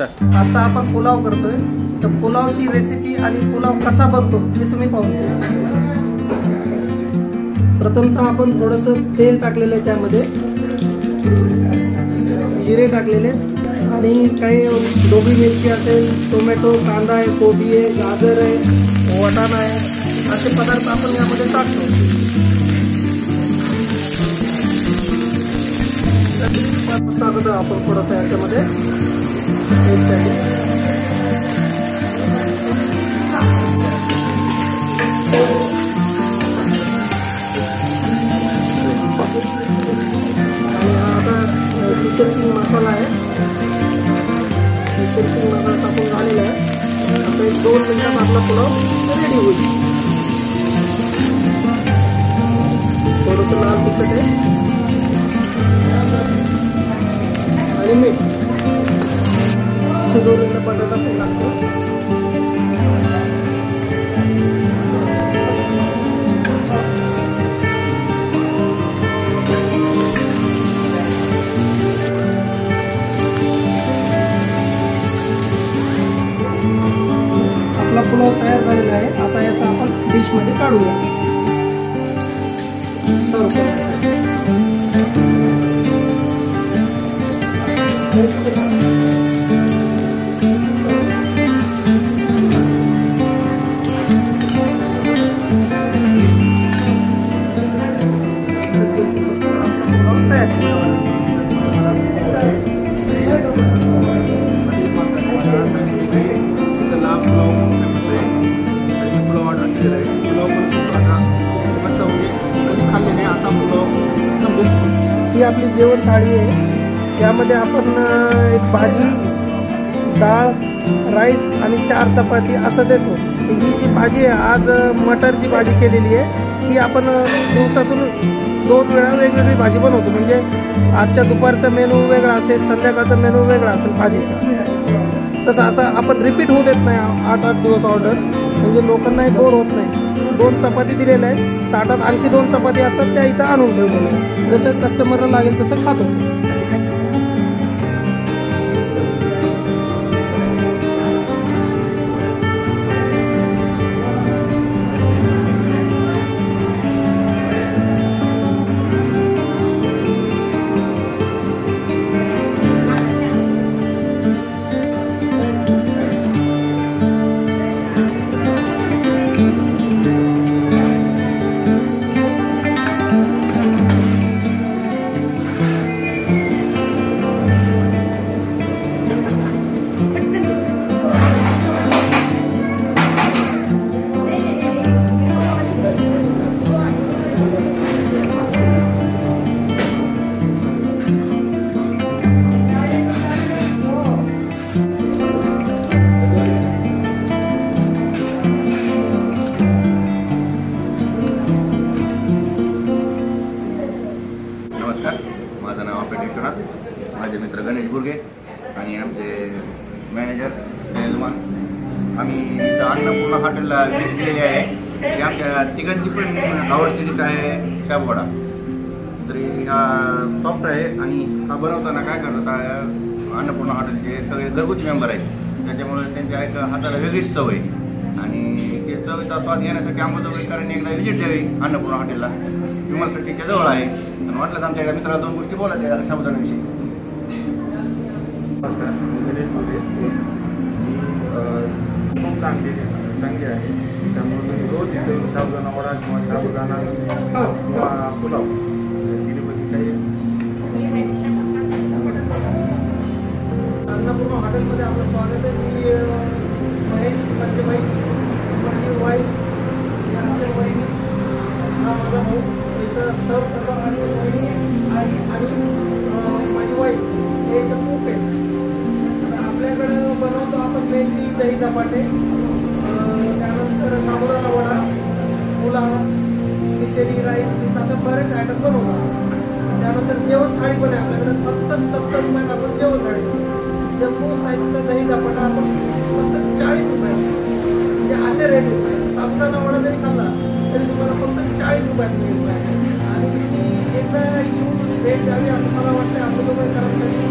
Start. आता आपण पुलाव करतोय, तर पुलावची रेसिपी आणि पुलाव कसा बनतो हे तुम्ही पाहून घ्या. प्रथमतः आपण थोडंसं तेल टाकलेलं आहे, त्यामध्ये जिरे टाकलेले आणि काही ढोबळी मिरची असेल, टोमॅटो, कांदा आहे, कोबी आहे, गाजर आहे, वाटाणा आहे, असे पदार्थ आपण यामध्ये टाकतो. आपण थोडंसं याच्यामध्ये आणि हा आता किचन किंग मसाला आहे. किचन किंग मसाला टाकून झालेला आहे. आता 1-2 मिनिटात आपला पुलाव रेडी होईल. थोडंसं लाल तिखट आहे आणि मीठ. शिजवलेला बटाटा पण लागतो. आपला पुलाव तयार झालेला आहे. आता याचा आपण डिशमध्ये काढूया. सर्व करूया. ही आपली जेवण थाळी आहे. यामध्ये आपण एक भाजी, डाळ, राईस आणि 4 चपाती असं देतो. ही जी भाजी आहे, आज मटरची भाजी केलेली आहे. ही आपण दिवसातून 2 वेळा वेगवेगळी भाजी बनवतो. म्हणजे आजच्या दुपारचा मेनू वेगळा असेल, संध्याकाळचा मेनू वेगळा असेल भाजीचा. तसं असं आपण रिपीट होऊ देत नाही 8-8 दिवस ऑर्डर, म्हणजे लोकांनाही बोर होत नाही. 2 चपाती दिलेल्या आहेत, ताटात आणखी 2 चपाती असतात, त्या इथं आणून ठेवलेल्या आहेत. जसं कस्टमरला लागेल तसं खातो. माझं नाव ऑपरेटर विश्वनाथ, माझे मित्र गणेश गुरगे आणि आमचे मॅनेजर सेल्समन. आम्ही इथं अन्नपूर्णा हॉटेलला भेट दिलेली आहे. की आमच्या तिघांची पण आवडती डिश आहे शाबूवडा. तरी हा सॉफ्ट आहे आणि हा बनवताना काय करतात, अन्नपूर्णा हॉटेलचे सगळे घरगुती मेंबर आहेत, त्याच्यामुळे त्यांच्या एक हाताला वेगळीच चव आहे. आणि ते चवीचा स्वाद घेण्यासाठी अंबाजोगाईकरांनी एकदा व्हिजिट द्यावी अन्नपूर्णा हॉटेलला. विमलसट्टीच्या जवळ आहे. आणि वाटलं आमच्या एका मित्राला 2 गोष्टी बोलायच्या साबुदाण्याविषयी. नमस्कार, मी गणेश बोलते. मी खूप चांगली आहे. त्यामुळे तुम्ही रोज इथे साबुदाणा वडा किंवा साबुदाणा किंवा पुलाव दिलीमध्ये काही. अन्नपूर्णा हॉटेलमध्ये आपलं स्वागत आहे. मी महेश पंचबाई, माझी वाईफ, आमच्या वहिनी, हा माझा भाऊ इथं सर्व करतो. आणि वहिनी आई आणि माझी वाईफ हे इथं खूप आहे. आपल्याकडं बनवतो आपण मेथी, दही धपाटे, त्यानंतर साबुदाणा वडा, पुलाव, खिचडी, राईस, असं बरेच आयटम बनवतो. त्यानंतर जेवण थाळी पण आहे आपल्याकडे. फक्त 70 रुपयात आपण जेवण थाळी. जम्बो साईजचा दही धपाटा आपण फक्त 40 रुपये, म्हणजे असे रेट आहेत. साबुदाणा वडा जरी खाल्ला तरी तुम्हाला फक्त 40 रुपयात मिळेल. आणि एकदा येऊन भेट द्यावी असं मला वाटतं. आपलं लोक करत नाही.